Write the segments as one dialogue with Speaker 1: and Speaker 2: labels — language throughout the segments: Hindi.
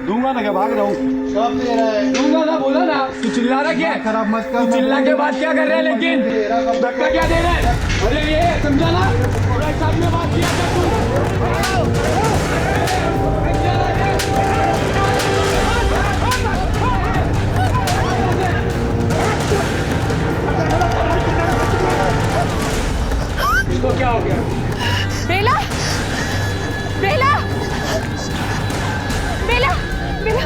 Speaker 1: दूंगा ना, क्या भाग रहा हूँ?
Speaker 2: कब दे रहा है?
Speaker 1: दूंगा ना, बोला ना। तू चिल्ला रहा क्या?
Speaker 2: खराब मत कर।
Speaker 1: तू चिल्ला के बाद क्या कर रहा है? लेकिन धक्का क्या दे रहा है? अरे ये समझा ना, सामने बात किया था तू। इसको क्या हो गया?
Speaker 3: बेला, बेला, बेला, बेला,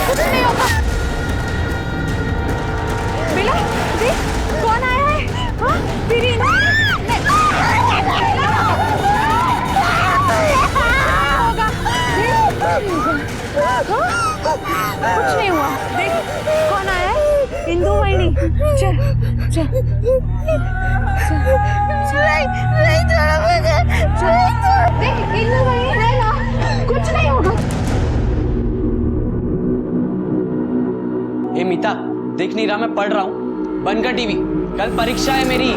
Speaker 3: कुछ नहीं होगा। बेला, देख कौन आया है? हाँ, तेरी होगा। कुछ नहीं हुआ। देख कौन आया है? इंदु वाहिनी। चल, चल, नहीं छोड़ो मुझे। देख इंदु वाहिनी है ना, कुछ नहीं होगा।
Speaker 4: ए मीता, देख नहीं रहा मैं पढ़ रहा हूँ। बंद कर टीवी, कल परीक्षा है मेरी।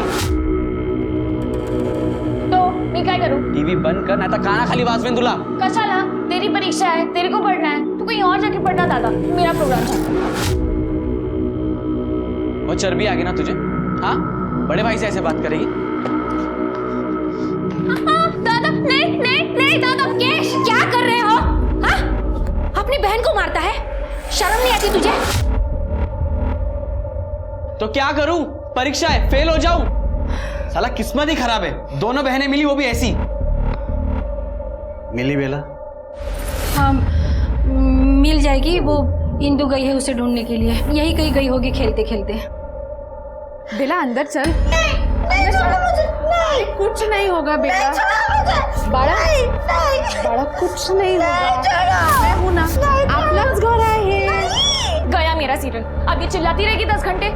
Speaker 3: तो मैं क्या करूं?
Speaker 4: टीवी बंद कर, नहीं तो काना खाली वाजवेन तुला।
Speaker 3: कशाला? तेरी परीक्षा है, तेरे को पढ़ना है, तू कहीं और जाके पढ़ना दादा, मेरा प्रोग्राम था।
Speaker 4: वो चर्बी आ गई ना तुझे? हाँ, बड़े भाई से ऐसे बात करेगी?
Speaker 3: दादा, नहीं नहीं नहीं दादा, क्या कर रहे हो? हाँ? अपनी बहन को मारता है? शर्म नहीं आती तुझे?
Speaker 4: तो क्या करूं? परीक्षा है, फेल हो जाऊं? साला किस्मत ही खराब है, दोनों बहनें मिली, वो भी ऐसी। मिली बेला?
Speaker 3: हाँ, मिल जाएगी। वो इंदु गई है उसे ढूंढने के लिए, यही कहीं गई होगी खेलते खेलते।
Speaker 5: बेला अंदर चल।
Speaker 3: नहीं छोड़ो मुझे। नहीं,
Speaker 5: कुछ नहीं होगा बेटा।
Speaker 3: बड़ा
Speaker 5: बड़ा कुछ नहीं होगा। मैं हूं ना, आप लोग घर आए हैं।
Speaker 3: गया मेरा सीरियल। अब ये चिल्लाती रहेगी 10 घंटे।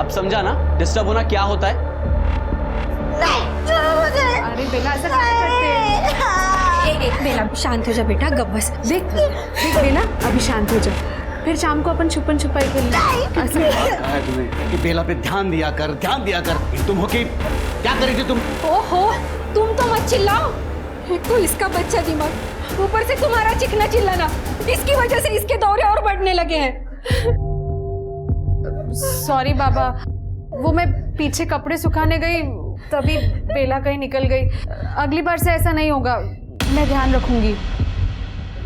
Speaker 4: अब समझा ना डिस्टर्ब होना क्या होता है?
Speaker 5: अरे बेला ऐसा कैसे करते?
Speaker 3: एक बेला शांत हो जा बेटा, गप बस।
Speaker 5: देख देख बेला, अभी शांत हो जा, फिर शाम को अपन छुपन छुपाई खेलेंगे।
Speaker 2: तुम्हें कि बेला पे ध्यान दिया कर, ध्यान दिया कर। तुम हो कि क्या करी थी तुम?
Speaker 3: ओहो, तुम तो मत चिल्लाओ। एक तो इसका बच्चा दिमाग, ऊपर से तुम्हारा चिकना चिल्लाना, इसकी वजह से इसके दौरे और बढ़ने लगे हैं।
Speaker 5: सॉरी बाबा, वो मैं पीछे कपड़े सुखाने गई तभी बेला कहीं निकल गई। अगली बार से ऐसा नहीं होगा, मैं ध्यान रखूंगी।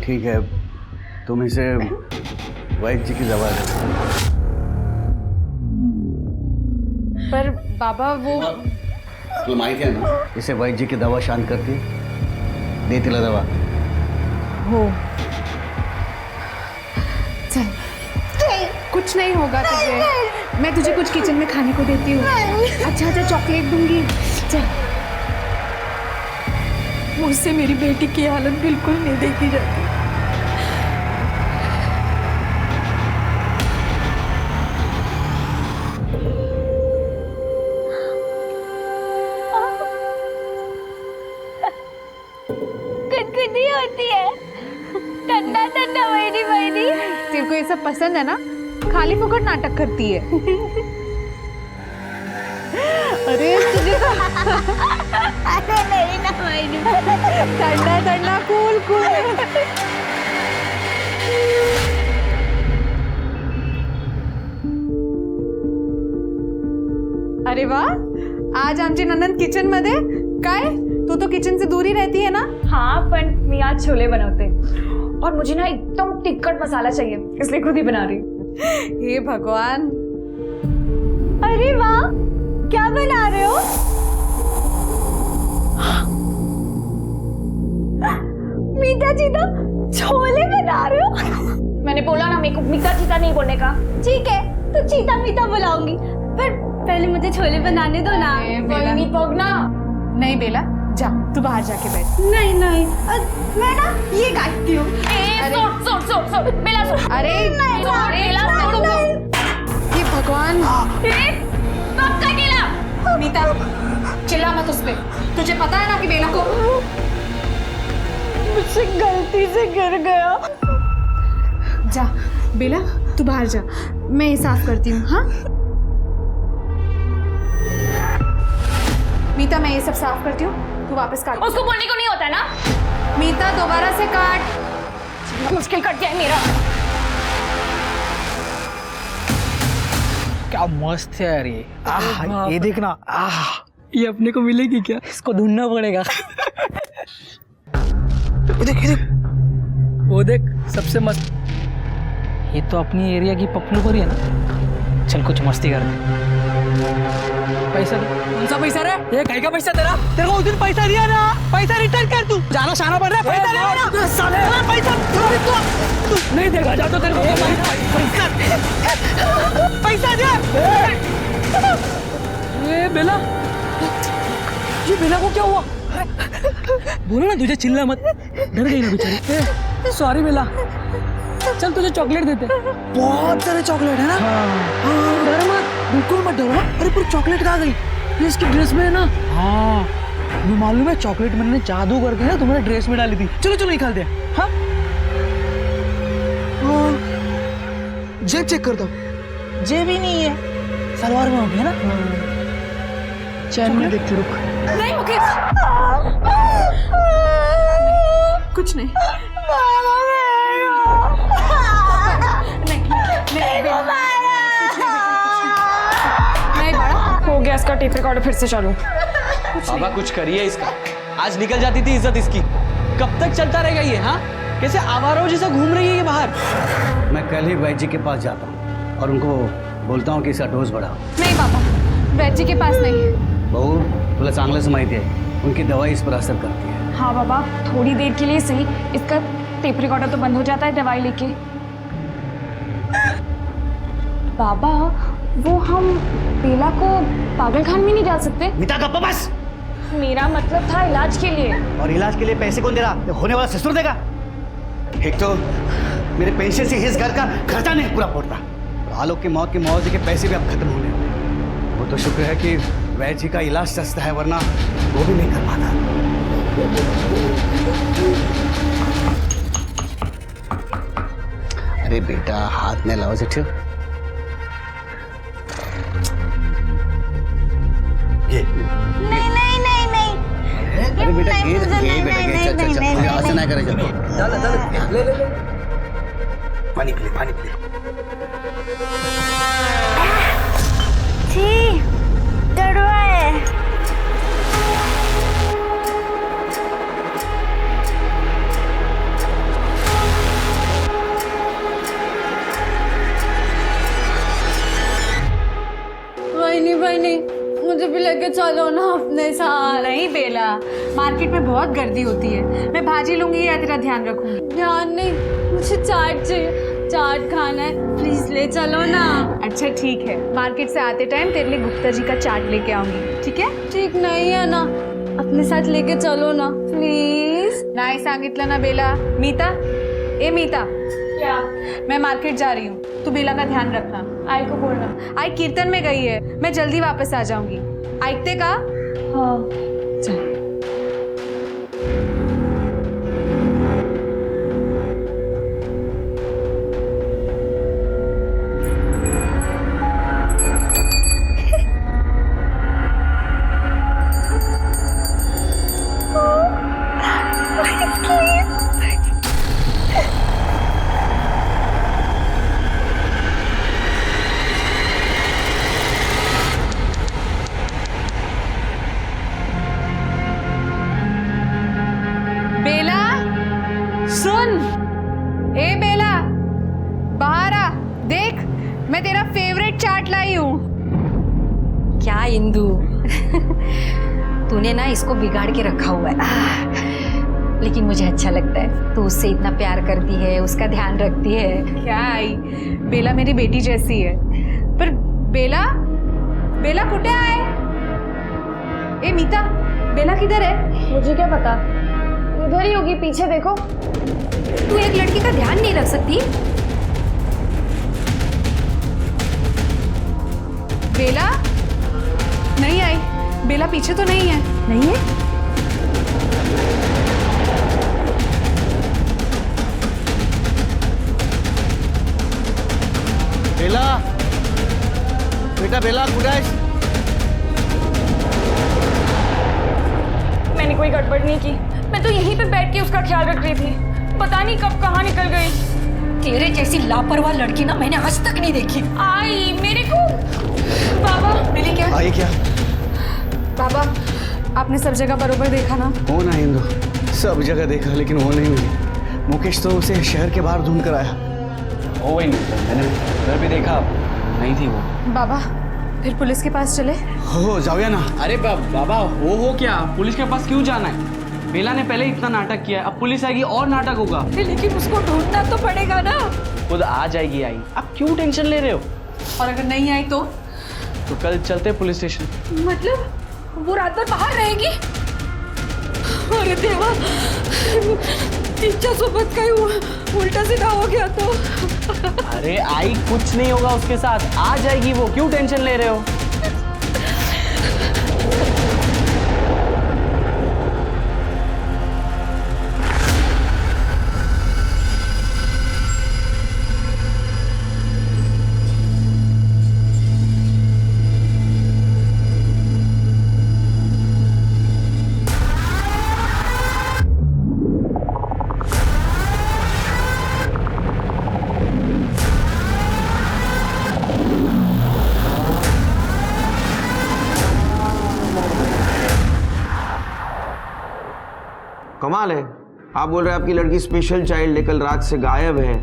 Speaker 2: ठीक है, तुम इसे वैद्य जी की दवा दे।
Speaker 5: पर बाबा वो
Speaker 2: तुम आई थे ना, इसे वैद्य जी की दवा शांत करती, दे तिला दवा।
Speaker 5: हो चल, कुछ नहीं होगा तुझे। मैं तुझे कुछ किचन में खाने को देती हूँ। अच्छा अच्छा, चॉकलेट दूंगी। चल, मुझसे मेरी बेटी की हालत बिल्कुल नहीं देखी जाती।
Speaker 3: कुछ होती है, ठंडा ठंडा वहीनी वहीनी।
Speaker 5: तेरे को ये सब पसंद है ना? खाली फुकट नाटक करती है। अरे तुझे तो
Speaker 3: अरे नहीं ना वहीनी,
Speaker 5: ठंडा ठंडा कूल कूल। अरे वाह, आज आमची ननंद किचन मध्ये काय? तू तो किचन से दूर ही रहती है ना?
Speaker 3: हाँ, पर मैं आज छोले बनाते और मुझे ना एकदम टिक्कट मसाला चाहिए, इसलिए खुद ही बना रही।
Speaker 5: हे भगवान।
Speaker 3: अरे वाह, क्या बना रहे हो? मीठा चीता छोले बना रहे हो? मैंने बोला ना मेरे को मीठा चीता नहीं बोलने का। ठीक है, तो चीता मीठा बुलाऊंगी, पर पहले मुझे छोले बनाने दो ना।
Speaker 5: बेला।
Speaker 3: नहीं पगना।
Speaker 5: नहीं बेला, जा तू बाहर जाके बैठ।
Speaker 3: नहीं नहीं, मैं ना ये काटती हूँ। सोट बेला सोट।
Speaker 5: अरे
Speaker 3: बेला सोट।
Speaker 5: ये भगवान।
Speaker 3: पक्का गिला।
Speaker 5: मीता, चिल्ला मत उस पे। तुझे पता है ना कि बेला को
Speaker 3: मुझसे गलती से गिर गया।
Speaker 5: जा बेला, तू बाहर जा, मैं ये साफ करती हूँ। हाँ मीता, मैं ये सब साफ करती हूँ, तू वापस काट।
Speaker 3: उसको बोलने को नहीं होता ना।
Speaker 5: मीता दोबारा से काट।
Speaker 3: जीना मुश्किल कर दिया है मेरा।
Speaker 6: क्या मस्त है यार ये। ये देखना, ये अपने को मिलेगी क्या? इसको ढूंढना पड़ेगा। ये देख, ये देख, वो देख, सबसे मस्त। ये तो अपनी एरिया की पप्पू पर ही है ना। चल कुछ मस्ती कर दे। पैसा दे। कौन सा पैसा रे? ये कहीं का पैसा तेरा? तेरे को उस दिन पैसा दिया ना, पैसा रिटर्न कर तू। जाना शाना पड़ रहा है, पैसा ले ना। साले पैसा तू नहीं देगा, जा तो तेरे को पैसा दे। ये बेला, ये बेला को क्या हुआ? बोलो ना, तुझे चिल्ला मत, डर गई ना बेचारी। सॉरी बेला, चल तुझे चॉकलेट देते। बहुत सारे चॉकलेट है ना? हाँ, डर मत, बिल्कुल मत डरो। अरे पूरी चॉकलेट कहाँ गई? ये इसकी ड्रेस में है ना? हाँ, तुम्हें मालूम है चॉकलेट मैंने जादू करके ना तुम्हारे ड्रेस में डाली थी। चलो चलो निकाल दे। हाँ, जेब चेक कर दो। जेब ही नहीं है, सलवार में होगी है ना? चैन में देखते रुक।
Speaker 5: नहीं मुकेश, कुछ नहीं। नहीं बड़ा हो गया इसका टेप रिकॉर्डर, फिर से चालू।
Speaker 4: बाबा कुछ करिए इसका, आज निकल जाती थी इज्जत इसकी। कब तक चलता रहेगा ये? हाँ, कैसे आवारों जैसा घूम रही है ये बाहर।
Speaker 2: मैं कल ही वैद्य जी के पास जाता हूँ और उनको बोलता हूँ कि इसका डोज बढ़ाओ।
Speaker 5: नहीं पापा, वैद्य जी के पास नहीं।
Speaker 2: बहू तुला चांगलंच माहिती आहे, उनकी दवाई इस पर असर करती है।
Speaker 3: हाँ बाबा, थोड़ी देर के लिए सही, इसका टेप रिकॉर्डर तो बंद हो जाता है दवाई लेके। बाबा, वो हम बेला को पागलखाने में नहीं डाल सकते?
Speaker 2: मिता गप्पा बस।
Speaker 3: मेरा मतलब था इलाज के लिए।
Speaker 2: और इलाज के लिए पैसे कौन दे रहा? होने वाला ससुर देगा। एक तो मेरे पेंशन से इस घर का खर्चा नहीं पूरा पड़ता, आलोक की मौत के मुआवजे के पैसे भी अब खत्म होने वाले। वो तो शुक्र है कि वैद्य जी का इलाज सस्ता है, वरना वो भी नहीं कर पाता। अरे बेटा, हाथ में लाओ जेठ। ये
Speaker 3: नहीं नहीं नहीं नहीं,
Speaker 2: अरे बेटा ये बेटा चल ऐसा ना करे। चल ले पानी पी ले, पानी पी ले।
Speaker 3: छी, डर रहा है।
Speaker 5: नहीं, मुझे भी लेके चलो ना अपने साथ। नहीं बेला, मार्केट में बहुत गर्दी होती है, मैं भाजी लूंगी या तेरा ध्यान रखूंगी। ध्यान नहीं, मुझे चाट चाहिए, चाट खाना है, प्लीज ले चलो ना। अच्छा ठीक है, मार्केट से आते टाइम तेरे लिए गुप्ता जी का चाट लेके आऊंगी, ठीक है? ठीक नहीं है ना, अपने साथ लेके चलो ना प्लीज। नहीं सांगितलं ना बेला। मीता, ए मीता,
Speaker 3: क्या?
Speaker 5: मैं मार्केट जा रही हूँ, तू बेला का ध्यान रखना।
Speaker 3: आई को बोलना।
Speaker 5: आई कीर्तन में गई है, मैं जल्दी वापस आ जाऊंगी। ऐकते का?
Speaker 3: हाँ
Speaker 5: चल। बेला, सुन। ए बेला, बाहर आ, देख मैं तेरा फेवरेट चाट लाई हूँ।
Speaker 7: क्या इंदु, तूने ना इसको बिगाड़ के रखा हुआ है, लेकिन मुझे अच्छा लगता है। तू उससे इतना प्यार करती है, उसका ध्यान रखती है।
Speaker 5: क्या आई, बेला मेरी बेटी जैसी है। पर बेला, बेला कुटे आए? ए मीता, बेला किधर है?
Speaker 3: मुझे क्या पता, इधर ही होगी, पीछे देखो।
Speaker 7: तू एक लड़की का ध्यान नहीं रख सकती?
Speaker 5: बेला नहीं आई। बेला पीछे तो नहीं है?
Speaker 7: नहीं है।
Speaker 2: बेला, बेटा बेला कुठे आहेस?
Speaker 3: मैंने कोई गड़बड़ नहीं की, मैं तो यहीं पे बैठ के उसका ख्याल रख रही थी।
Speaker 5: पता नहीं कब कहाँ निकल गई।
Speaker 7: तेरे जैसी लापरवाह लड़की ना मैंने आज तक नहीं देखी।
Speaker 5: आई मेरे को बाबा
Speaker 7: मिली क्या?
Speaker 2: आई क्या?
Speaker 5: बाबा आपने सब जगह बरोबर देखा ना?
Speaker 2: हो ना इंदु, सब जगह देखा लेकिन वो नहीं मिली। मुकेश तो उसे शहर के बाहर ढूंढ कर आया।
Speaker 4: ओ वही मैंने उधर भी देखा, नहीं थी वो।
Speaker 5: बाबा फिर पुलिस के पास चले?
Speaker 2: हो जाओया ना।
Speaker 4: अरे बाबा हो क्या, पुलिस के पास क्यों जाना है? बेला ने पहले इतना नाटक किया है, अब पुलिस आएगी और नाटक होगा।
Speaker 5: लेकिन उसको ढूंढना तो पड़ेगा ना।
Speaker 4: खुद आ जाएगी आई, आप क्यों टेंशन ले रहे हो?
Speaker 5: और अगर नहीं आई तो
Speaker 4: कल चलते पुलिस स्टेशन।
Speaker 5: मतलब वो रात भर बाहर रहेगी? अरे देवा, तिच्यासोबत काही उल्टा सीधा हो गया तो।
Speaker 4: अरे आई कुछ नहीं होगा उसके साथ, आ जाएगी वो, क्यों टेंशन ले रहे हो?
Speaker 8: कमाल है, आप बोल रहे हैं आपकी लड़की स्पेशल चाइल्ड लेकर रात से गायब है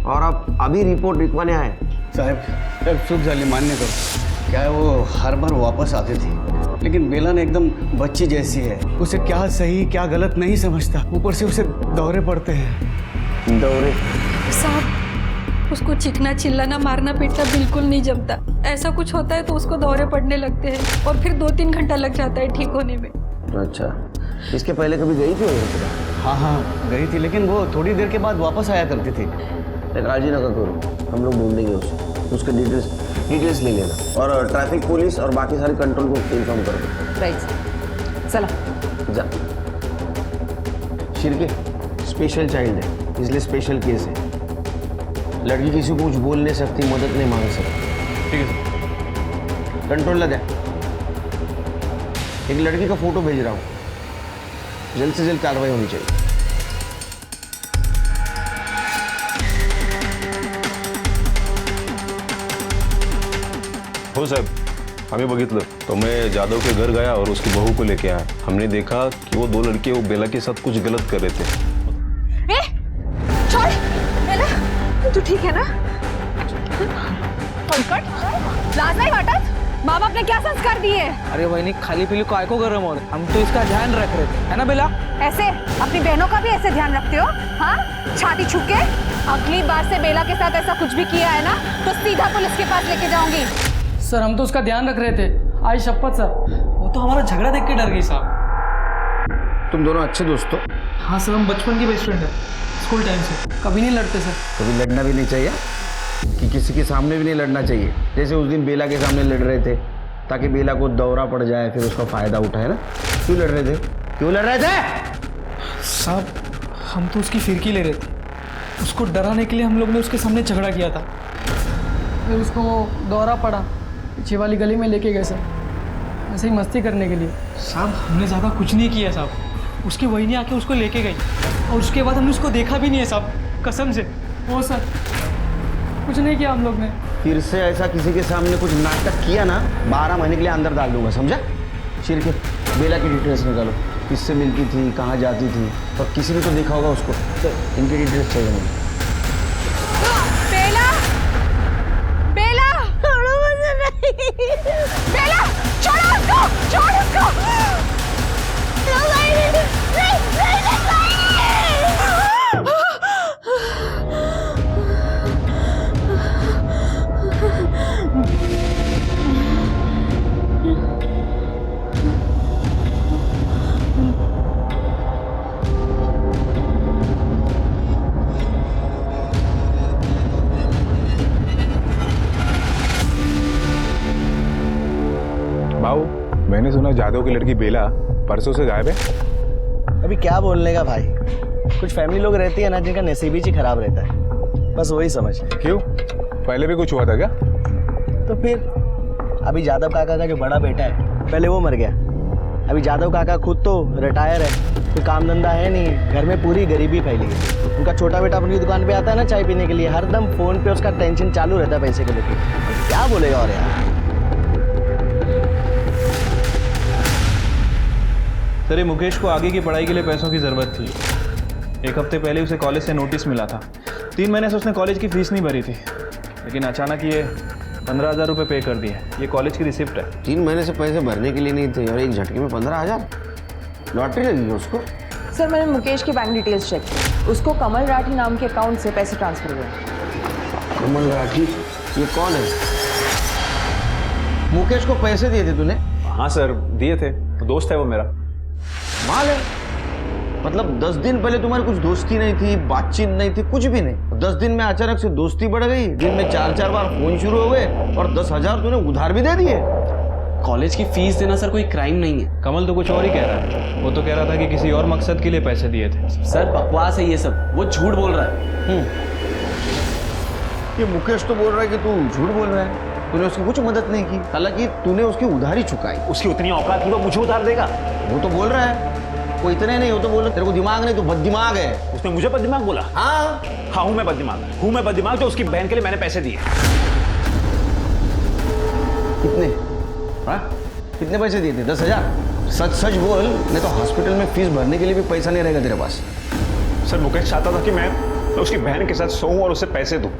Speaker 8: और आप अभी रिपोर्ट लिखवाने आए।
Speaker 2: साहब चुप जाली मान्य करो, क्या है वो हर बार वापस आती थी, लेकिन बेला ने एकदम बच्ची जैसी है, उसे क्या सही क्या गलत नहीं समझता, ऊपर से उसे दौरे पड़ते हैं।
Speaker 8: दौरे?
Speaker 5: साहब उसको चिखना चिल्लाना मारना पीटना बिल्कुल नहीं जमता। ऐसा कुछ होता है तो उसको दौरे पड़ने लगते हैं और फिर 2-3 घंटा लग जाता है ठीक होने में।
Speaker 8: अच्छा, इसके पहले कभी गई थी वो?
Speaker 2: हाँ गई थी, लेकिन वो थोड़ी देर के बाद वापस आया करती थी।
Speaker 8: काळजी नका करो, हम लोग ढूंढेंगे उसे, उसके डिटेल्स ले लेना और ट्रैफिक पुलिस और बाकी सारे कंट्रोल को इन्फॉर्म कर दो।
Speaker 7: राइट, चला
Speaker 8: जा। शिरके स्पेशल चाइल्ड है, इसलिए स्पेशल केस है। लड़की किसी को कुछ बोल नहीं सकती, मदद नहीं मांग सकती।
Speaker 4: ठीक है सर।
Speaker 8: कंट्रोल ला दे। एक लड़की का फोटो भेज रहा हूँ, जल्द से जल्द कार्रवाई होनी चाहिए।
Speaker 9: हो साहब, आम्ही बघितलं तो मैं जादव के घर गया और उसकी बहू को लेके आया। हमने देखा कि वो 2 लड़के वो बेला के साथ कुछ गलत कर रहे थे।
Speaker 5: छोड़ बेला, तू ठीक है ना? लाज नहीं वाटत? माँ बाप ने क्या संस्कार दिए?
Speaker 4: अरे वही खाली पीली काय को गरम हो रहे, हम तो इसका ध्यान रख रहे थे, है ना बेला?
Speaker 5: ऐसे अपनी बहनों का भी ऐसे ध्यान रखते हो? हाँ, छाती छुप के? अगली बार से बेला के साथ ऐसा कुछ भी किया है ना तो सीधा पुलिस के पास लेके जाऊंगी।
Speaker 6: सर हम तो उसका ध्यान रख रहे थे, आई शपथ सर, वो तो हमारा झगड़ा देख के डर गई साहब।
Speaker 8: तुम दोनों अच्छे दोस्त हो?
Speaker 6: हाँ सर, हम बचपन की बेस्ट फ्रेंड है, स्कूल टाइम से, कभी नहीं लड़ते सर।
Speaker 8: कभी लड़ना भी नहीं चाहिए कि किसी के सामने भी नहीं लड़ना चाहिए। जैसे उस दिन बेला के सामने लड़ रहे थे ताकि बेला को दौरा पड़ जाए, फिर उसका फायदा उठाए ना। क्यों लड़ रहे थे? क्यों लड़ रहे थे?
Speaker 6: साहब हम तो उसकी फिरकी ले रहे थे, उसको डराने के लिए हम लोग ने उसके सामने झगड़ा किया था, फिर उसको वो दौरा पड़ा, पीछे वाली गली में लेके गए सर, ऐसे ही मस्ती करने के लिए। साहब हमने ज़्यादा कुछ नहीं किया साहब, उसकी वही आके उसको लेके गई और उसके बाद हमने उसको देखा भी नहीं है साहब, कसम से। वो सर कुछ नहीं किया हम लोग ने।
Speaker 8: फिर से ऐसा किसी के सामने कुछ नाटक किया ना, 12 महीने के लिए अंदर डाल दूंगा, समझा? शिरके बेला की डिटेल्स निकालो, किससे मिलती थी, कहाँ जाती थी, और किसी ने तो देखा होगा उसको, तो इनकी डिटेल्स चाहिए मुझे।
Speaker 5: बेला, बेला, छोड़ो मुझे नहीं। बेला, छोड़ो उसको, छोड़ उसको।
Speaker 9: बाबू, मैंने सुना जादव की लड़की बेला परसों से गायब है।
Speaker 10: अभी क्या बोलने का भाई, कुछ फैमिली लोग रहती है ना जिनका नसीब ही खराब रहता है, बस वही समझ।
Speaker 9: क्यों, पहले भी कुछ हुआ था क्या?
Speaker 10: तो फिर अभी जादव काका का जो बड़ा बेटा है, पहले वो मर गया, अभी जादव काका खुद तो रिटायर है, कोई काम धंधा है नहीं, घर में पूरी गरीबी फैली है। उनका छोटा बेटा अपनी दुकान पे आता है ना चाय पीने के लिए, हरदम फोन पे उसका टेंशन चालू रहता है पैसे को लेकर। क्या बोलेगा और यार।
Speaker 11: सर ये मुकेश को आगे की पढ़ाई के लिए पैसों की ज़रूरत थी। 1 हफ्ते पहले उसे कॉलेज से नोटिस मिला था। 3 महीने से उसने कॉलेज की फीस नहीं भरी थी, लेकिन अचानक ये 15,000 रुपये पे कर दिए। ये कॉलेज की रिसिप्ट है।
Speaker 8: 3 महीने से पैसे भरने के लिए नहीं थे और एक झटके में 15,000। लॉटरी लगी है उसको।
Speaker 12: सर मैंने मुकेश की बैंक डिटेल्स चेक की, उसको कमल राठी नाम के अकाउंट से पैसे ट्रांसफर हुए।
Speaker 8: कमल राठी? ये कौन है? मुकेश को पैसे दिए थे तूने?
Speaker 11: हाँ सर दिए थे, दोस्त है वो मेरा।
Speaker 8: माल है। मतलब 10 दिन पहले तुम्हारी कुछ दोस्ती नहीं थी, बातचीत नहीं थी, कुछ भी नहीं। 10 दिन में अचानक से दोस्ती बढ़ गई, दिन में 4-4 बार फोन शुरू हो गए और 10,000 तूने उधार भी दे दिए।
Speaker 4: कॉलेज की फीस देना सर कोई क्राइम नहीं है।
Speaker 11: कमल तो कुछ और ही कह रहा है। वो तो कह रहा था कि किसी और मकसद के लिए पैसे दिए थे।
Speaker 4: सर बकवास है ये सब, वो झूठ बोल रहा है।
Speaker 8: ये मुकेश तो बोल रहा है कि तू झूठ बोल रहा है, तूने उसकी कुछ मदद नहीं की, हालांकि तूने उसकी उधारी चुकाई।
Speaker 11: उसकी उतनी औकात थी वो मुझे उधार देगा?
Speaker 8: वो तो बोल रहा है वो इतने नहीं, वो तो बोल रहा तेरे को दिमाग नहीं, तू बददिमाग है।
Speaker 11: उसने मुझे बददिमाग बोला?
Speaker 8: हाँ
Speaker 11: हाँ हूँ मैं बददिमाग जो उसकी बहन के लिए मैंने पैसे दिए।
Speaker 8: कितने? हाँ कितने पैसे दिए थे? 10,000? सच सच बोल, नहीं तो हॉस्पिटल में फीस भरने के लिए भी पैसा नहीं रहेगा तेरे पास।
Speaker 11: सर मुकेश चाहता था कि मैं उसकी बहन के साथ सोऊं और उसे पैसे दूं,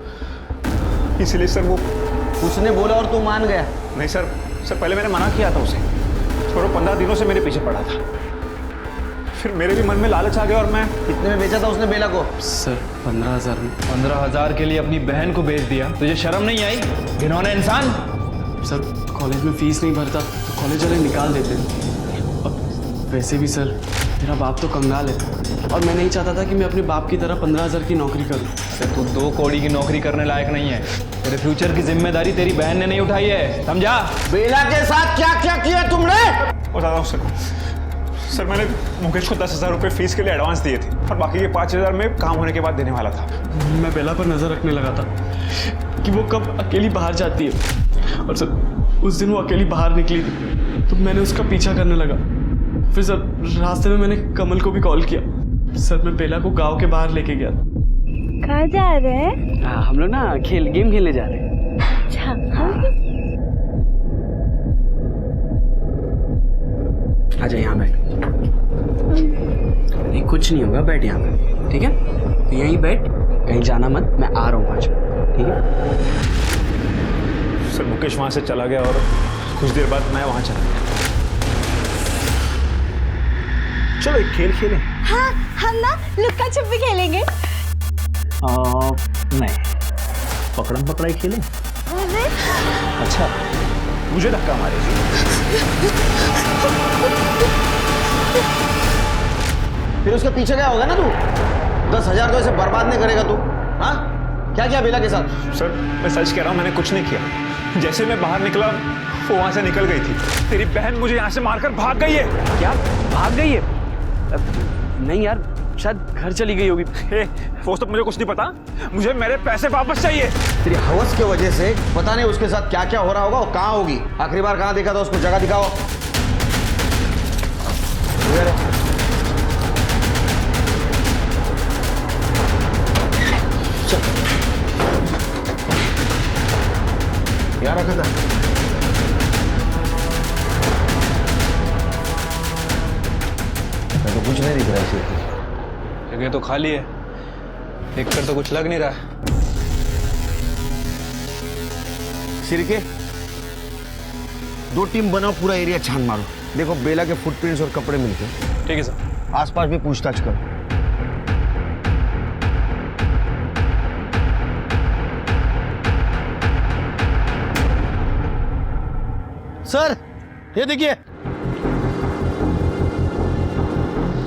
Speaker 11: इसलिए सर वो।
Speaker 8: उसने बोला और तू मान गया?
Speaker 11: नहीं सर पहले मैंने मना किया था उसे, और वो 15 दिनों से मेरे पीछे पड़ा था। फिर मेरे भी मन में लालच आ गया और मैं।
Speaker 8: कितने में बेचा था उसने बेला को?
Speaker 4: सर 15,000 में।
Speaker 11: 15,000 के लिए अपनी बहन को बेच दिया? तुझे शर्म नहीं आई? घिनौने इंसान।
Speaker 4: सर कॉलेज में फीस नहीं भरता तो कॉलेज वाले निकाल देते। अब वैसे भी सर मेरा बाप तो कंगाल है और मैं नहीं चाहता था कि मैं अपने बाप की तरह 15,000 की नौकरी करूं।
Speaker 11: सर तू 2 कौड़ी की नौकरी करने लायक नहीं है। तेरे फ्यूचर की जिम्मेदारी तेरी बहन ने नहीं उठाई है, समझा?
Speaker 8: बेला के साथ क्या क्या किया तुमने?
Speaker 11: बता रहा हूँ सर मैंने मुकेश को 10,000 रुपये फीस के लिए एडवांस दिए थे और बाकी के 5,000 में काम होने के बाद देने वाला था।
Speaker 4: मैं बेला पर नजर रखने लगा था कि वो कब अकेली बाहर जाती है, और सर उस दिन वो अकेली बाहर निकली थी तो मैंने उसका पीछा करने लगा। फिर सर रास्ते में मैंने कमल को भी कॉल किया। सर मैं बेला को गांव के बाहर लेके गया था।
Speaker 3: कहाँ जा रहे हैं?
Speaker 4: हम लोग ना गेम खेलने जा रहे हैं।
Speaker 3: अच्छा
Speaker 4: आजा यहाँ बैठ। नहीं कुछ नहीं होगा, बैठ यहाँ पे, ठीक है? तो यहीं बैठ, कहीं जाना मत, मैं आ रहा हूँ 5 मिनट, ठीक है?
Speaker 11: सर मुकेश वहाँ से चला गया और कुछ देर बाद मैं वहाँ चला गया। चलो एक खेल खेलें।
Speaker 3: हाँ हम ना लुक्का छुपी खेलेंगे।
Speaker 11: नहीं, पकड़म पकड़ाई खेलें।
Speaker 3: अरे
Speaker 11: अच्छा मुझे धक्का मारे।
Speaker 8: फिर उसके पीछे क्या होगा ना तू? 10,000 तो ऐसे बर्बाद नहीं करेगा तू। हाँ क्या किया बेला के साथ?
Speaker 11: सर मैं सच कह रहा हूँ, मैंने कुछ नहीं किया। जैसे मैं बाहर निकला वो वहां से निकल गई थी। तेरी बहन मुझे यहाँ से मारकर भाग गई है।
Speaker 4: क्या भाग गई है? नहीं यार, शायद घर चली गई होगी।
Speaker 11: वो तो मुझे कुछ नहीं पता, मुझे मेरे पैसे वापस चाहिए।
Speaker 8: तेरी हवस की वजह से पता नहीं उसके साथ क्या क्या हो रहा होगा और कहाँ होगी। आखिरी बार कहाँ देखा था उसको? जगह दिखाओ। क्या रखा था? मैं तो कुछ नहीं दिख रहा है।
Speaker 11: जगह तो खाली है, देखकर तो कुछ लग नहीं रहा।
Speaker 8: सिरके 2 टीम बनाओ, पूरा एरिया छान मारो। देखो बेला के फुटप्रिंट्स और कपड़े मिलते हैं।
Speaker 11: ठीक है सर।
Speaker 8: आसपास भी पूछताछ करो। सर ये देखिए।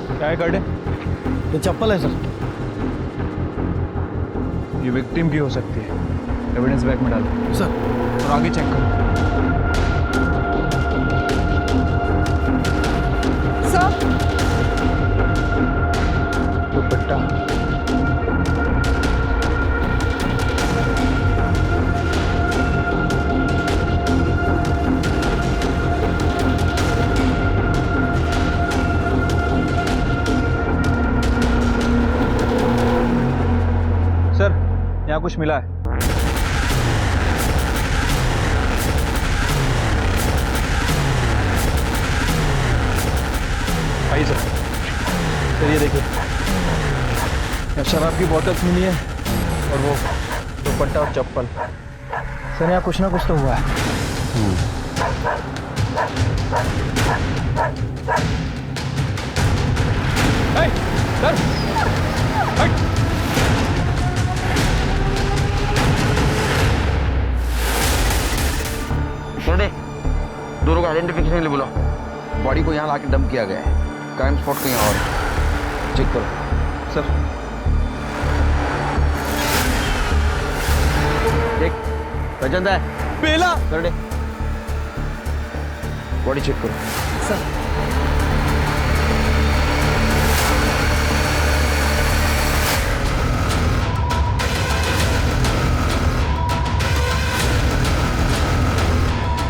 Speaker 11: क्या है कार्ड?
Speaker 8: ये चप्पल है सर।
Speaker 11: ये विक्टिम की हो सकती है, एविडेंस बैग में डालो
Speaker 8: सर।
Speaker 11: और आगे चेक करो।
Speaker 12: सर
Speaker 11: दुपट्टा। कुछ मिला है? आइए सर। सर ये देखिए, यहाँ शराब की बोतल्स मिली है और वो दुपट्टा और चप्पल। सर यहाँ कुछ ना कुछ तो हुआ है। सर
Speaker 8: दे दोनों का आइडेंटिफिकेशन के लिए बोला। बॉडी को यहाँ लाके डंप किया गया है। क्राइम स्पॉट कहीं और चेक करो।
Speaker 11: सर
Speaker 8: देख पहचानता है?
Speaker 6: बेला
Speaker 8: कर दे, बॉडी चेक करो।
Speaker 6: सर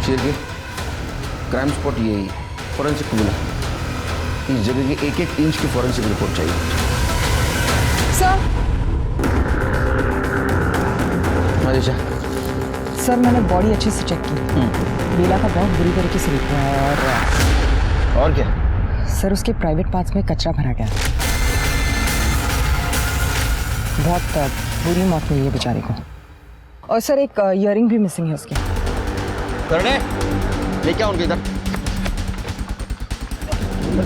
Speaker 8: शेर के क्राइम स्पॉट ये ही फॉरेंसिक को बुला। इस जगह की एक एक इंच की फॉरेंसिक रिपोर्ट चाहिए।
Speaker 12: सर
Speaker 8: मनीषा,
Speaker 12: सर मैंने बॉडी अच्छे से चेक की। बेला का बहुत बुरी तरीके से रेप हुआ है
Speaker 8: और क्या?
Speaker 12: सर उसके प्राइवेट पार्ट्स में कचरा भरा गया। बहुत बुरी मौत हुई है बेचारे को। और सर एक ईयरिंग भी मिसिंग है उसके।
Speaker 8: करने लेके आओ उनके इधर।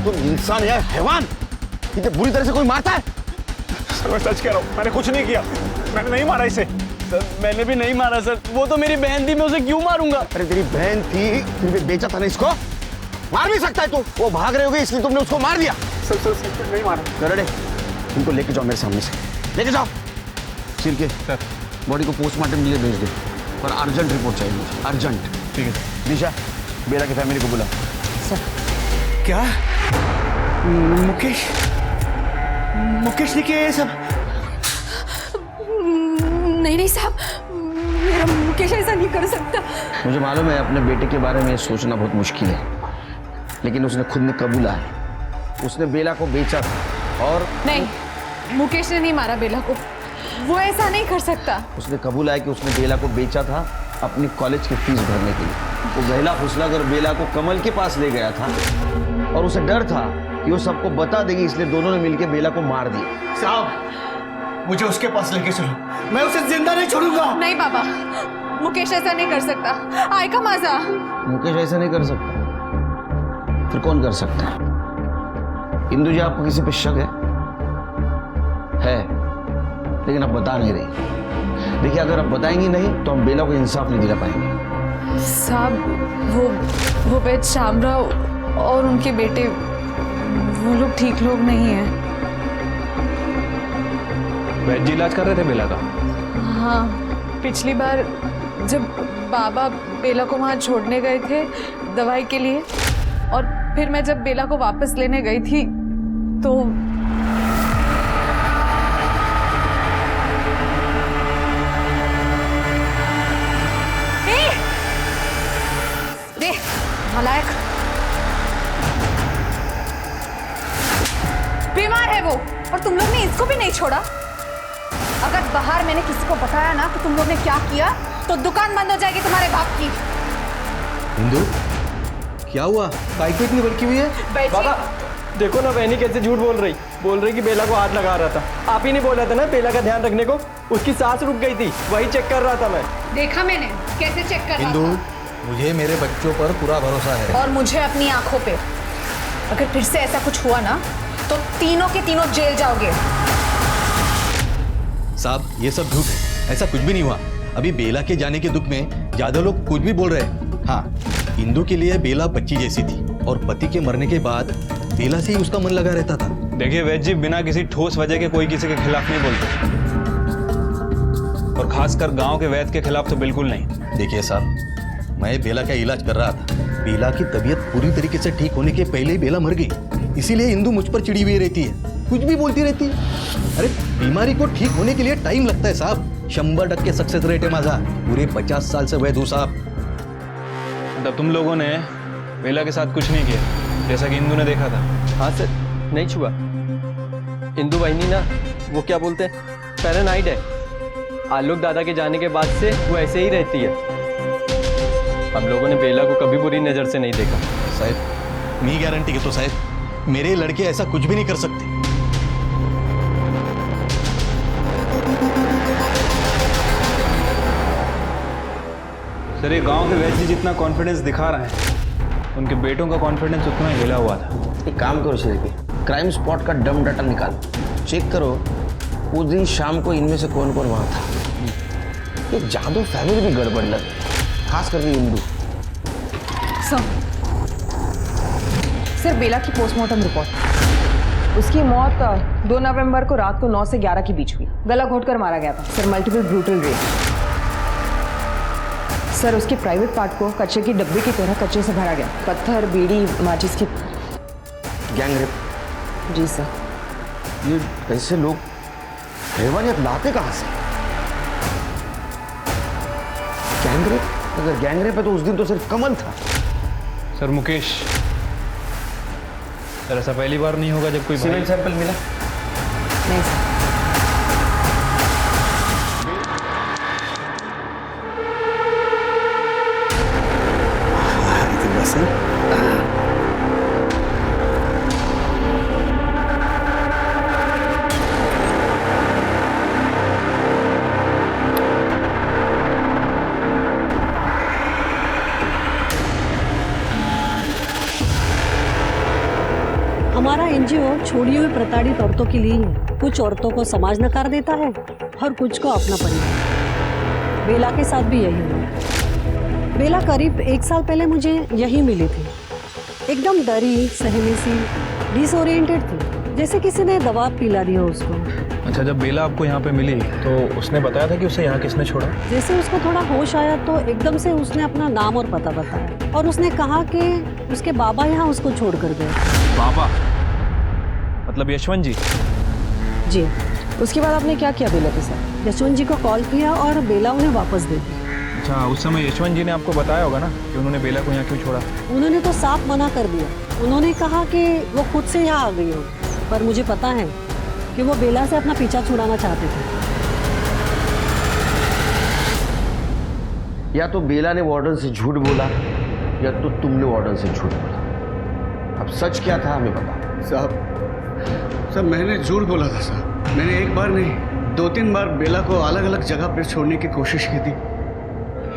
Speaker 8: तुम इंसान है हैवान? इतने बुरी तरह से कोई मारता है?
Speaker 11: सर मैं सच कह रहा हूँ, मैंने कुछ नहीं किया। मैंने नहीं मारा इसे।
Speaker 4: सर मैंने भी नहीं मारा सर, वो तो मेरी बहन थी, मैं उसे क्यों मारूंगा?
Speaker 8: अरे तेरी बहन थी, फिर भी बेचा था ना इसको। मार भी सकता है तू। वो भाग रहे होगे इसलिए तुमने उसको मार दिया।
Speaker 11: सर नहीं मारा।
Speaker 8: करने इनको लेके जाओ मेरे सामने से, लेके जाओ। सिर के
Speaker 11: सर
Speaker 8: बॉडी को पोस्टमार्टम के लिए भेज दे, पर अर्जेंट रिपोर्ट चाहिए मुझे, अर्जेंट।
Speaker 11: ठीक है।
Speaker 8: दिशा बेला की फैमिली को बुला।
Speaker 2: क्या मुकेश ने किया ये सब?
Speaker 5: नहीं साहब, मेरा मुकेश ऐसा नहीं कर सकता।
Speaker 8: मुझे मालूम है अपने बेटे के बारे में सोचना बहुत मुश्किल है, लेकिन उसने खुद ने कबूला है उसने बेला को बेचा था। और
Speaker 5: नहीं, मुकेश ने नहीं मारा बेला को, वो ऐसा नहीं कर सकता।
Speaker 8: उसने कबूला है कि उसने बेला को बेचा था अपनी कॉलेज की फीस भरने के लिए। वो बहला फुसलाकर बेला को कमल के पास ले गया था और उसे डर था कि वो सबको बता देगी, इसलिए दोनों ने मिलकर बेला को मार दिया।
Speaker 2: साहब मुझे उसके पास लेके चलो, मैं उसे जिंदा नहीं छोड़ूंगा।
Speaker 5: नहीं बाबा, मुकेश ऐसा नहीं कर सकता। आय का मजा।
Speaker 8: मुकेश ऐसा नहीं कर सकता, फिर कौन कर सकता है? इंदु जी आपको किसी पे शक है लेकिन अब बता नहीं रही। देखिए अगर अब बताएंगी नहीं तो हम बेला को इंसाफ नहीं दिला पाएंगे।
Speaker 5: साहब वो वैद शामराव और उनके बेटे वो लोग ठीक लोग नहीं हैं।
Speaker 11: वैद जी इलाज कर रहे थे बेला का?
Speaker 5: हाँ, पिछली बार जब बाबा बेला को वहाँ छोड़ने गए थे दवाई के लिए, और फिर मैं जब बेला को वापस लेने गई थी तो नालायक, बीमार है वो, और तुम लोग ने इसको भी नहीं छोड़ा। अगर बाहर मैंने किसी को बताया ना कि तुम लोग ने क्या किया तो दुकान बंद हो जाएगी तुम्हारे बाप की।
Speaker 9: इंदु क्या हुआ? काय को इतनी बड़की हुई है?
Speaker 6: बाबा देखो ना बहनी कैसे झूठ बोल रही कि बेला को हाथ लगा रहा था। आप ही नहीं बोला था ना बेला का ध्यान रखने को? उसकी सांस रुक गई थी, वही चेक कर रहा था मैं।
Speaker 5: देखा मैंने कैसे चेक कर रहा
Speaker 9: इंदु
Speaker 5: था।
Speaker 9: मुझे मेरे बच्चों पर पूरा भरोसा है
Speaker 5: और मुझे अपनी आंखों पे। अगर फिर से ऐसा कुछ हुआ ना तो तीनों के तीनों जेल जाओगे।
Speaker 9: साहब ये सब झूठ है, ऐसा कुछ भी नहीं हुआ। अभी बेला के जाने के दुख में ज्यादा लोग कुछ भी बोल रहे हैं। हाँ, इंदु के लिए बेला बच्ची जैसी थी और पति के मरने के बाद बेला से ही उसका मन लगा रहता था।
Speaker 11: देखिए वैद जी बिना किसी ठोस वजह के कोई किसी के खिलाफ नहीं बोलते, और खासकर गांव के वैद के खिलाफ तो बिल्कुल नहीं।
Speaker 9: देखिए साहब, मैं बेला का इलाज कर रहा था। बेला की तबीयत पूरी तरीके से ठीक होने के पहले ही बेला मर गई, इसीलिए इंदु मुझ पर चिड़ी हुई रहती है, कुछ भी बोलती रहती है। अरे बीमारी को ठीक होने के लिए टाइम लगता है साहब। 100% सक्सेस रेट है माझा। पूरे 50 साल से वैद हूं साहब।
Speaker 11: तब तुम लोगों ने बेला के साथ कुछ नहीं किया जैसा कि इंदु ने देखा था?
Speaker 6: हाँ सर, नहीं छुआ। इंदु बहनी ना वो क्या बोलते हैं, पैरानाइड है।
Speaker 13: आलोक दादा के जाने के बाद से वो ऐसे ही रहती है। हम लोगों ने बेला को कभी बुरी नज़र से नहीं देखा।
Speaker 9: साहब मी गारंटी के तो साहब मेरे लड़के ऐसा कुछ भी नहीं कर सकते।
Speaker 11: सर ये गांव के वैसे जितना कॉन्फिडेंस दिखा रहे हैं, उनके बेटों का कॉन्फिडेंस उतना हिला हुआ था।
Speaker 8: एक काम करो श्रीकी, क्राइम स्पॉट का डम डाटा निकालो, चेक करो उस दिन शाम को इनमें से कौन कौन वहाँ था। ये जादू फैमिली भी गड़बड़ लग, खास करके इंदू।
Speaker 12: सर बेला की पोस्टमार्टम रिपोर्ट, उसकी मौत 2 नवंबर को रात को 9 से 11 के बीच हुई। गला घोटकर मारा गया था sir, multiple brutal rape. Sir उसके प्राइवेट पार्ट को कचरे की डब्बे की तरह कचरे से भरा गया, पत्थर, बीड़ी, माचिस की।
Speaker 8: Gang rape?
Speaker 12: जी सर।
Speaker 8: ये ऐसे लोग हैवानियत लाते कहाँ से? Gang rape? अगर गैंग रेप है तो उस दिन तो सिर्फ कमल था।
Speaker 11: सर मुकेश, सर ऐसा पहली बार नहीं होगा जब कोई
Speaker 8: सीमेंट सैंपल मिला?
Speaker 12: नहीं सर।
Speaker 14: हमारा एनजीओ छोड़ी हुई प्रताड़ित औरतों के लिए है। कुछ औरतों को समाज नकार देता है और कुछ को अपना परिवार। बेला के साथ भी यही हुआ। बेला करीब 1 साल पहले मुझे यही मिली थी। एकदम डरी, सहमी सी, डिसओरिएंटेड थी, जैसे किसी ने दवा पिला दिया उसको।
Speaker 11: अच्छा, जब बेला आपको यहाँ पे मिली तो उसने बताया था कि उसे यहाँ किसने छोड़ा?
Speaker 14: जैसे उसको थोड़ा होश आया तो एकदम से उसने अपना नाम और पता बताया और उसने कहा कि उसके बाबा यहाँ उसको छोड़ कर गए।
Speaker 11: बाबा मतलब यशवंत जी?
Speaker 12: जी। उसके बाद आपने क्या किया बेला के साथ?
Speaker 14: यशवंत जी को कॉल किया और बेला उन्हें वापस दे दी।
Speaker 11: अच्छा, उस समय यशवंत जी ने आपको बताया होगा ना कि उन्होंने बेला को यहाँ क्यों छोड़ा?
Speaker 14: उन्होंने तो साफ मना कर दिया। उन्होंने कहा कि वो खुद से यहाँ आ गई हो, पर मुझे पता है कि वो बेला से अपना पीछा छुड़ाना चाहते थे।
Speaker 8: या तो बेला ने वार्डन से झूठ बोला या तो तुमने वार्डन से झूठ बोला। अब सच क्या था हमें बताओ।
Speaker 2: साहब मैंने झूठ बोला था साहब। मैंने एक बार नहीं 2-3 बार बेला को अलग अलग जगह पर छोड़ने की कोशिश की थी,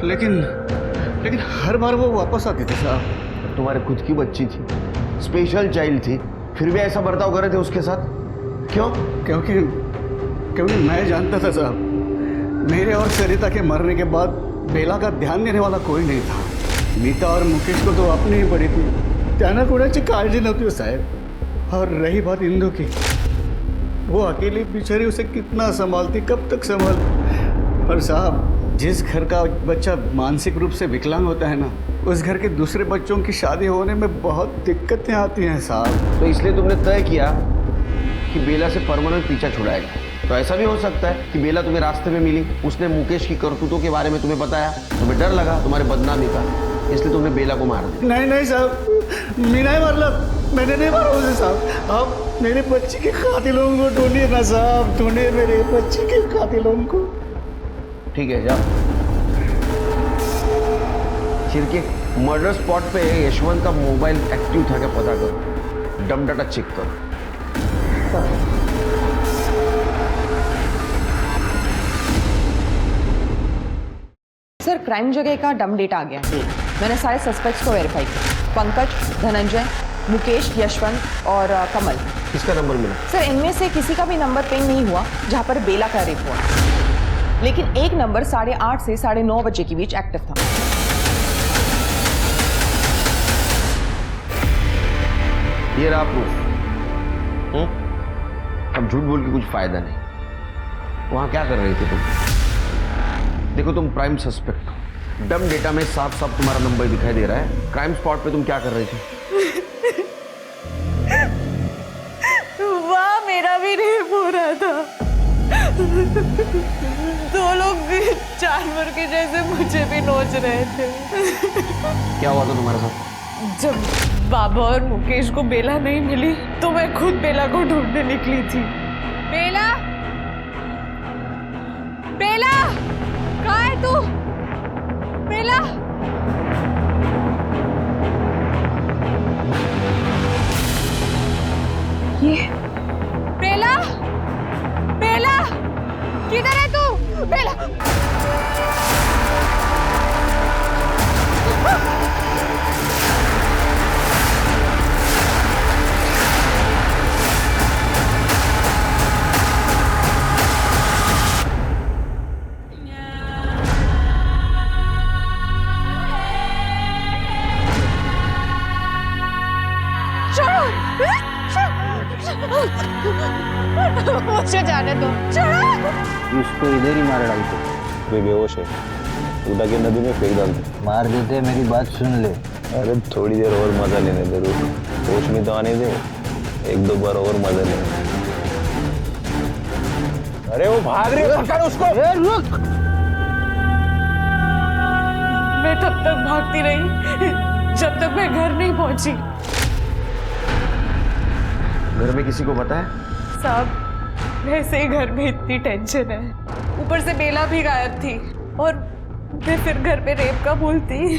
Speaker 2: लेकिन हर बार वो वापस आती थी साहब।
Speaker 8: तुम्हारे खुद की बच्ची थी, स्पेशल चाइल्ड थी, फिर भी ऐसा बर्ताव कर रहे थे उसके साथ क्यों?
Speaker 2: क्योंकि मैं जानता था साहब, मेरे और सरिता के मरने के बाद बेला का ध्यान देने वाला कोई नहीं था। मीता और मुकेश को तो अपनी ही पड़ी थी, त्याना कोणाची काळजी नव्हती साहेब। और रही बात इंदू की, वो अकेली बेचारी उसे कितना संभालती, कब तक संभाल। और साहब जिस घर का बच्चा मानसिक रूप से विकलांग होता है ना, उस घर के दूसरे बच्चों की शादी होने में बहुत दिक्कतें आती हैं साहब।
Speaker 8: तो इसलिए तुमने तय किया कि बेला से परमानेंट पीछा छुड़ाएगा। तो ऐसा भी हो सकता है कि बेला तुम्हें रास्ते में मिली, उसने मुकेश की करतूतों के बारे में तुम्हें बताया, तुम्हें डर लगा तुम्हारे बदनामी का, इसलिए तुमने बेला को मार दिया।
Speaker 2: नहीं साहब, मैं नहीं मारला, मैंने नहीं मारा उसे साहब। आप मेरे बच्ची के कातिलों को ढूंढिए ना साहब, ढूंढिए मेरे बच्ची के कातिलों को।
Speaker 8: ठीक है जाओ। छिड़के मर्डर स्पॉट पे यशवंत का मोबाइल एक्टिव था क्या पता करो, डम डाटा चेक करो।
Speaker 12: सर क्राइम जगह का डम डेटा आ गया। मैंने सारे सस्पेक्ट्स को वेरीफाई किया, पंकज, धनंजय, मुकेश, यशवंत और कमल।
Speaker 8: किसका नंबर मिला?
Speaker 12: सर इनमें से किसी का भी नंबर पिंग नहीं हुआ जहां पर बेला का रेप हुआ, लेकिन एक नंबर 8:30 से 9:30 बजे के बीच एक्टिव था।
Speaker 8: ये रहा प्रूफ। अब झूठ बोल के कुछ फायदा नहीं। वहां क्या कर रही थी तुम? देखो तुम प्राइम सस्पेक्ट हो, डम डेटा में साफ साफ तुम्हारा नंबर दिखाई दे रहा है। क्राइम स्पॉट पे तुम क्या कर रही थी?
Speaker 5: वाह, मेरा भी रेप हो रहा था। 2 लोग जानवर के जैसे मुझे भी नोच रहे थे।
Speaker 8: क्या हुआ था तुम्हारे साथ?
Speaker 5: जब बाबा और मुकेश को बेला नहीं मिली तो मैं खुद बेला को ढूंढने निकली थी। बेला, बेला, कहाँ है तू? बेला, ये बेला, बेला, किधर है तू? बेला, मुझे जाने दो।
Speaker 10: इसको इधर ही मार डालते।
Speaker 8: वे बेहोश है, उड़ा के नदी में फेंक डालते।
Speaker 10: मार देते, मेरी बात सुन ले।
Speaker 8: अरे थोड़ी देर और मजा लेने दे, रुक, होश में तो आने दे, एक दो बार और मजा लेने। अरे वो भाग रही है, पकड़ उसको।
Speaker 10: रुक।
Speaker 5: मैं तब तक भागती रही जब तक मैं घर नहीं पहुंची।
Speaker 8: घर में किसी को पता है?
Speaker 5: साहब, वैसे ही घर में इतनी टेंशन है, ऊपर से बेला भी गायब थी, और मैं फिर घर पे रेप का बोलती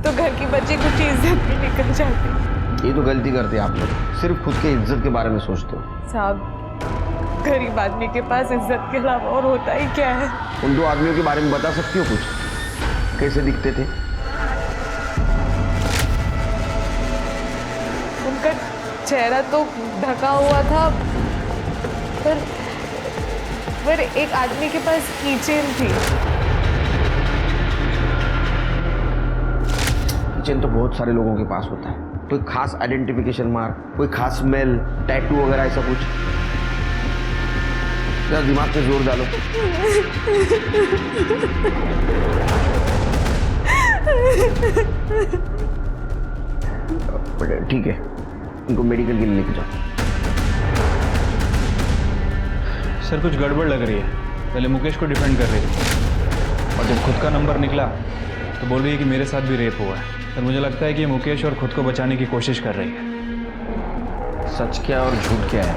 Speaker 5: तो घर की बच्ची कुछ इज्जत भी निकल जाती।
Speaker 8: ये तो गलती करते आप लोग, सिर्फ खुद के इज्जत के बारे में सोचते हो।
Speaker 5: साहब, गरीब आदमी के पास इज्जत के अलावा और होता ही क्या है?
Speaker 8: उन दो आदमियों के बारे में बता सकती हो कुछ? कैसे दिखते थे?
Speaker 5: उनका चेहरा तो ढका हुआ था, पर एक आदमी के पास कीचेन थी।
Speaker 8: कीचेन तो बहुत सारे लोगों के पास होता है। कोई खास आइडेंटिफिकेशन मार्क, कोई खास स्मेल, टैटू वगैरह ऐसा कुछ? जरा दिमाग पे जोर डालो। ठीक है, इनको मेडिकल के लिए लेके जाओ।
Speaker 11: सर कुछ गड़बड़ लग रही है। पहले मुकेश को डिफेंड कर रही थी, और जब खुद का नंबर निकला तो बोल रही है कि मेरे साथ भी रेप हुआ है। सर मुझे लगता है कि ये मुकेश और खुद को बचाने की कोशिश कर रही है।
Speaker 8: सच क्या और झूठ क्या है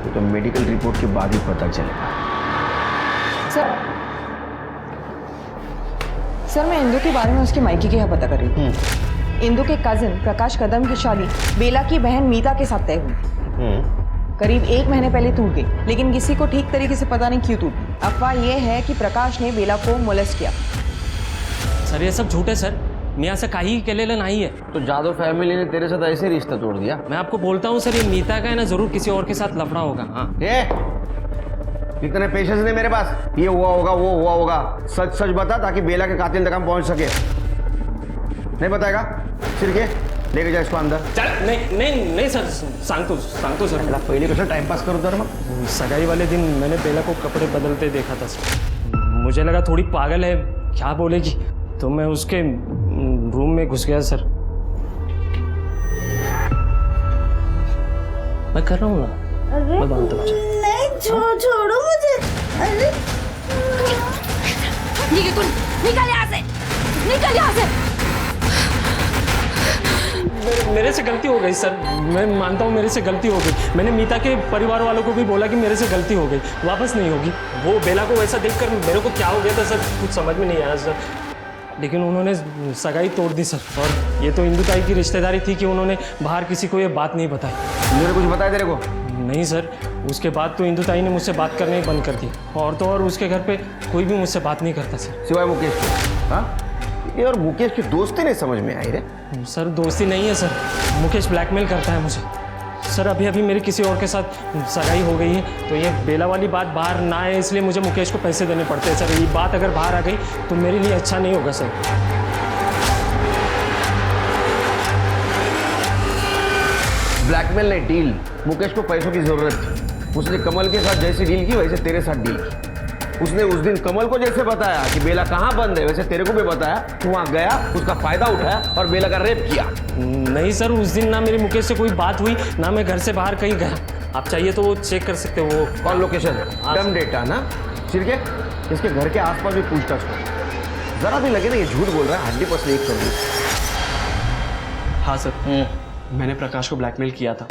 Speaker 8: वो तो मेडिकल रिपोर्ट के बाद ही पता चलेगा।
Speaker 12: सर मैं इंदु के बारे में उसके मायके के यहाँ पता कर रही हूँ। इंदु के कजिन प्रकाश कदम की शादी बेला की बहन मीता के साथ तय हुई। करीब 1 महीने पहले टूट गई, लेकिन किसी को ठीक तरीके से पता नहीं क्यों टूटी। अफवाह यह है कि प्रकाश ने बेला को मोलेस्ट किया।
Speaker 13: सर ये सब झूठ है सर, मी असं काही केलेलं नाही है।
Speaker 8: तो जादव फैमिली ने तेरे साथ ऐसे रिश्ता तोड़ दिया?
Speaker 13: मैं आपको बोलता हूँ सर, ये मीता का है ना, जरूर किसी और के साथ लफड़ा होगा। हाँ,
Speaker 8: इतने पेशेंस नहीं मेरे पास। ये हुआ होगा, वो हुआ होगा, सच सच बता ताकि बेला के कातिल तक हम पहुंच सके। नहीं बताएगा? सिर के लेके जा इसको अंदर।
Speaker 13: चल, नहीं सर, सांगतो सर।
Speaker 8: पहले कसं टाइमपास करो तर मग?
Speaker 13: सगाई वाले दिन मैंने बेला को कपड़े बदलते देखा था सर। मुझे लगा थोड़ी पागल है, क्या बोलेगी, तो मैं उसके रूम में घुस गया सर। मैं कर रहा हूँ ना, मैं बांधता हूँ।
Speaker 3: नहीं, छोड़ो मुझे। अरे निकल यहाँ से, निकल यहाँ से।
Speaker 13: मेरे से गलती हो गई सर, मैं मानता हूँ मेरे से गलती हो गई। मैंने मीता के परिवार वालों को भी बोला कि मेरे से गलती हो गई, वापस नहीं होगी। वो बेला को वैसा देखकर मेरे को क्या हो गया था सर, कुछ समझ में नहीं आया सर। लेकिन उन्होंने सगाई तोड़ दी सर, और ये तो इंदु ताई की रिश्तेदारी थी कि उन्होंने बाहर किसी को ये बात नहीं बताई।
Speaker 8: मेरे कुछ बताया तेरे को?
Speaker 13: नहीं सर, उसके बाद तो इंदु ताई ने मुझसे बात करने ही बंद कर दी, और तो और उसके घर पे कोई भी मुझसे बात नहीं करता सर,
Speaker 8: सिवाय मुकेश को। हाँ, ये और मुकेश की दोस्ती नहीं समझ में आई रे।
Speaker 13: सर दोस्ती नहीं है सर, मुकेश ब्लैकमेल करता है मुझे सर। अभी मेरी किसी और के साथ सगाई हो गई है, तो ये बेला वाली बात बाहर ना आए इसलिए मुझे मुकेश को पैसे देने पड़ते हैं सर। ये बात अगर बाहर आ गई तो मेरे लिए अच्छा नहीं होगा सर।
Speaker 8: ब्लैकमेल नहीं, डील। मुकेश को पैसों की जरूरत थी, उसने कमल के साथ जैसी डील की वैसे तेरे साथ डील की। उसने उस दिन कमल को जैसे बताया कि बेला कहाँ बंद है, वैसे तेरे को भी बताया। तू वहाँ गया, उसका फायदा उठाया और बेला का रेप किया।
Speaker 13: नहीं सर, उस दिन ना मेरी मुकेश से कोई बात हुई, ना मैं घर से बाहर कहीं गया। आप चाहिए तो वो चेक कर सकते हो, वो
Speaker 8: कॉल लोकेशन, डम डेटा ना। सिर के इसके घर के आसपास भी पूछताछ करो, जरा भी लगे ना ये झूठ बोल रहा है, 100% एक कर दो।
Speaker 4: हाँ सर, मैंने प्रकाश को ब्लैकमेल किया था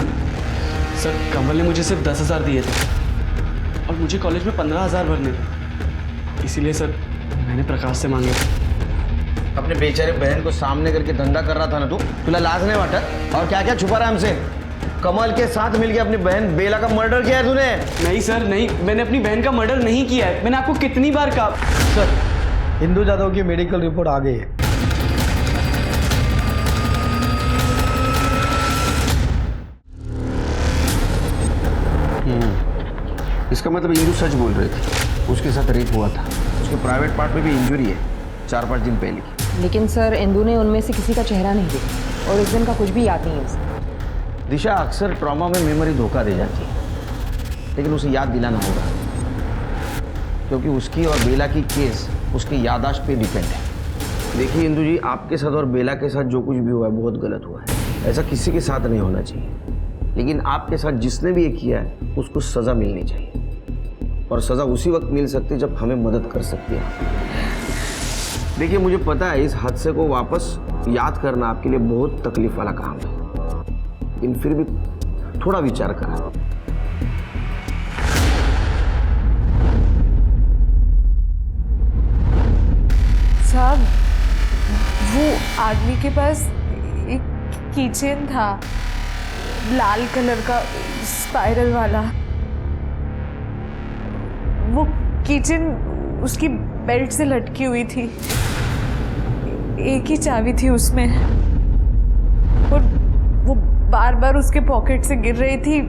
Speaker 4: सर। कमल ने मुझे सिर्फ 10,000 दिए थे और मुझे कॉलेज में 15,000 भरने थे। इसीलिए सर मैंने प्रकाश से मांगे।
Speaker 8: अपने बेचारे बहन को सामने करके धंधा कर रहा था ना तू, तुला लाज नहीं वाटा? और क्या क्या छुपा रहा है हमसे? कमल के साथ मिलके अपनी बहन बेला का मर्डर किया है तूने?
Speaker 4: नहीं सर नहीं, मैंने अपनी बहन का मर्डर नहीं किया है। मैंने आपको कितनी बार कहा।
Speaker 10: सर इंदु जादव की मेडिकल रिपोर्ट आ गई है।
Speaker 8: इसका मतलब इंदु सच बोल रही थी, उसके साथ रेप हुआ था। उसके प्राइवेट पार्ट में भी इंजरी है 4-5 दिन पहले।
Speaker 12: लेकिन सर इंदु ने उनमें से किसी का चेहरा नहीं देखा और उस दिन का कुछ भी याद नहीं है उसे।
Speaker 8: दिशा, अक्सर ट्रॉमा में मेमोरी धोखा दे जाती है, लेकिन उसे याद दिलाना होगा, क्योंकि उसकी और बेला की केस उसकी याददाश्त पे डिपेंड है। देखिए इंदु जी, आपके साथ और बेला के साथ जो कुछ भी हुआ है बहुत गलत हुआ है। ऐसा किसी के साथ नहीं होना चाहिए, लेकिन आपके साथ जिसने भी ये किया है उसको सज़ा मिलनी चाहिए, और सज़ा उसी वक्त मिल सकती है जब हमें मदद कर सकती है। देखिए मुझे पता है इस हादसे को वापस याद करना आपके लिए बहुत तकलीफ वाला काम है, लेकिन फिर भी थोड़ा विचार करा।
Speaker 5: साहब वो आदमी के पास एक कीचेन था, लाल कलर का स्पाइरल वाला। वो कीचेन उसकी बेल्ट से लटकी हुई थी, एक ही चाबी थी उसमें, और वो बार बार उसके पॉकेट से गिर रही थी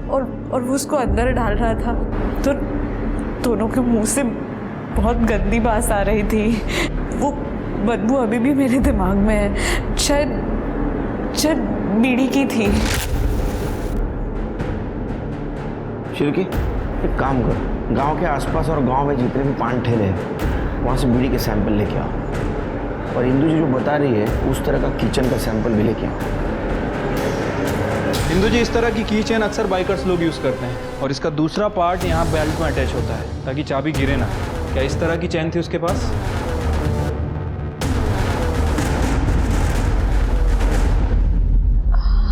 Speaker 5: और वो उसको अंदर डाल रहा था। तो दोनों के मुंह से बहुत गंदी बात आ रही थी। वो बदबू अभी भी मेरे दिमाग में है। शायद बीड़ी की थी।
Speaker 8: शिरकी, एक काम कर, गांव के आसपास और गांव में जितने भी पान ठेले हैं वहाँ से बीड़ी के सैंपल लेके आओ, और इंदु जी जो बता रही है उस तरह का किचन का सैंपल भी लेके आओ।
Speaker 11: इंदु जी, इस तरह की की चेन अक्सर बाइकर्स लोग यूज़ करते हैं, और इसका दूसरा पार्ट यहाँ बेल्ट में अटैच होता है ताकि चाबी गिरे ना। क्या इस तरह की चेन थी उसके पास?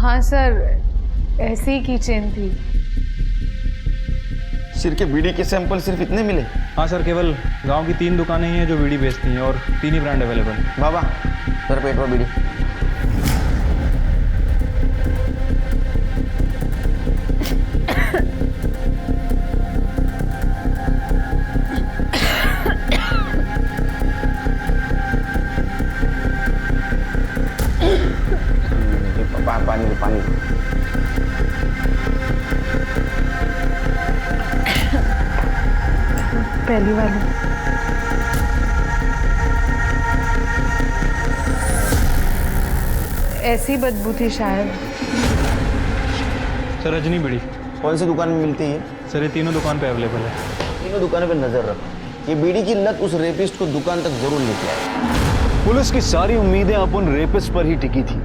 Speaker 5: हाँ सर, ऐसी ही की चेन थी।
Speaker 8: सिर के बीड़ी के सैंपल सिर्फ इतने मिले?
Speaker 11: हाँ सर, केवल गांव की 3 दुकानें ही हैं जो बीड़ी बेचती हैं, और 3 ही ब्रांड अवेलेबल हैं।
Speaker 8: बाबा सर, पेट में बीड़ी। पानी दो, पानी दो।
Speaker 5: पहली वाली। ऐसी बदबू थी शायद।
Speaker 11: सर रजनी बीड़ी
Speaker 8: कौन सी दुकान में मिलती है?
Speaker 11: सर ये तीनों दुकान पे अवेलेबल है।
Speaker 8: तीनों दुकानों पे नजर रखो, ये बीड़ी की लत उस रेपिस्ट को दुकान तक जरूर लेके आए।
Speaker 15: पुलिस की सारी उम्मीदें अपन रेपिस्ट पर ही टिकी थी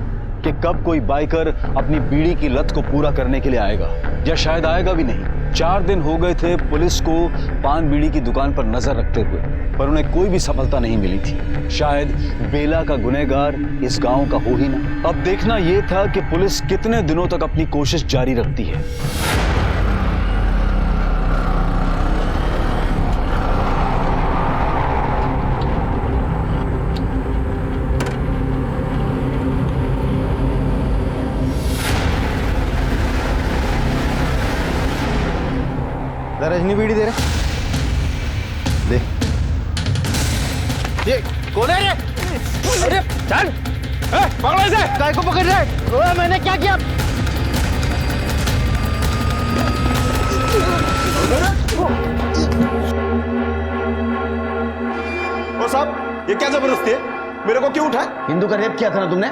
Speaker 15: कि कब कोई बाइकर अपनी बीड़ी की लत को पूरा करने के लिए आएगा, या शायद आएगा भी नहीं। 4 दिन हो गए थे पुलिस को पान बीड़ी की दुकान पर नजर रखते हुए, पर उन्हें कोई भी सफलता नहीं मिली थी। शायद बेला का गुनहगार इस गांव का हो ही ना। अब देखना यह था कि पुलिस कितने दिनों तक अपनी कोशिश जारी रखती है।
Speaker 8: रजनी बीड़ी दे रहे, दे। ये कौन है ये? अरे चल, पकड़ो इसे। काय को पकड़ रहे? ओए मैंने क्या किया?
Speaker 9: ओ साहब, ये क्या जबरदस्ती है? मेरे को क्यों उठाया?
Speaker 8: हिंदू का रेप किया था ना तुमने?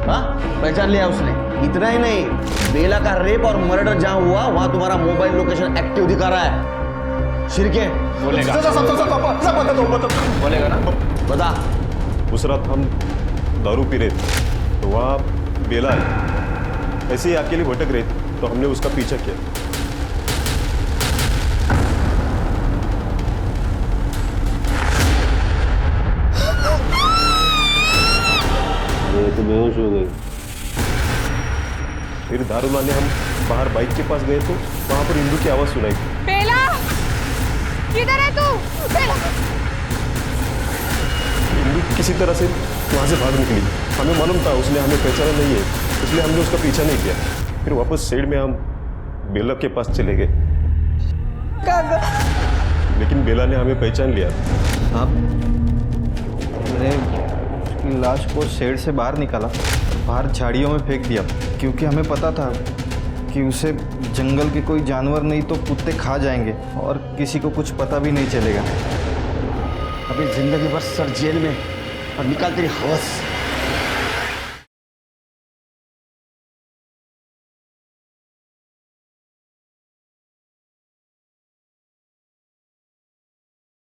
Speaker 8: हाँ, पहचान लिया उसने। इतना ही नहीं, बेला का रेप और मर्डर जहां हुआ वहां तुम्हारा मोबाइल लोकेशन एक्टिव दिखा रहा है। शिरके
Speaker 9: बोलेगा?
Speaker 8: बोलेगा ना? बता।
Speaker 9: उस रात हम दारू पी रहे थे, तो वहाँ बेला आई, ऐसे ही अकेली भटक रही थी, तो हमने उसका पीछा किया।
Speaker 15: ये तो बेहोश हो गई।
Speaker 9: फिर दारू लाने हम बाहर बाइक के पास गए तो वहां पर इंदू की आवाज सुनाई।
Speaker 5: बेला!
Speaker 12: किधर है तू? बेला
Speaker 16: इंदु किसी तरह से वहाँ से भाग निकली। हमें मालूम था उसने हमें पहचाना नहीं है, इसलिए हमने उसका पीछा नहीं किया। फिर वापस साइड में हम बेला के पास चले गए, लेकिन बेला ने हमें पहचान लिया।
Speaker 8: आप हमने उसकी लाश को शेड से बाहर निकाला, बाहर झाड़ियों में फेंक दिया, क्योंकि हमें पता था कि उसे जंगल के कोई जानवर नहीं तो कुत्ते खा जाएंगे और किसी को कुछ पता भी नहीं चलेगा।
Speaker 2: अभी जिंदगी भर सर जेल में और निकाल तेरी हवस।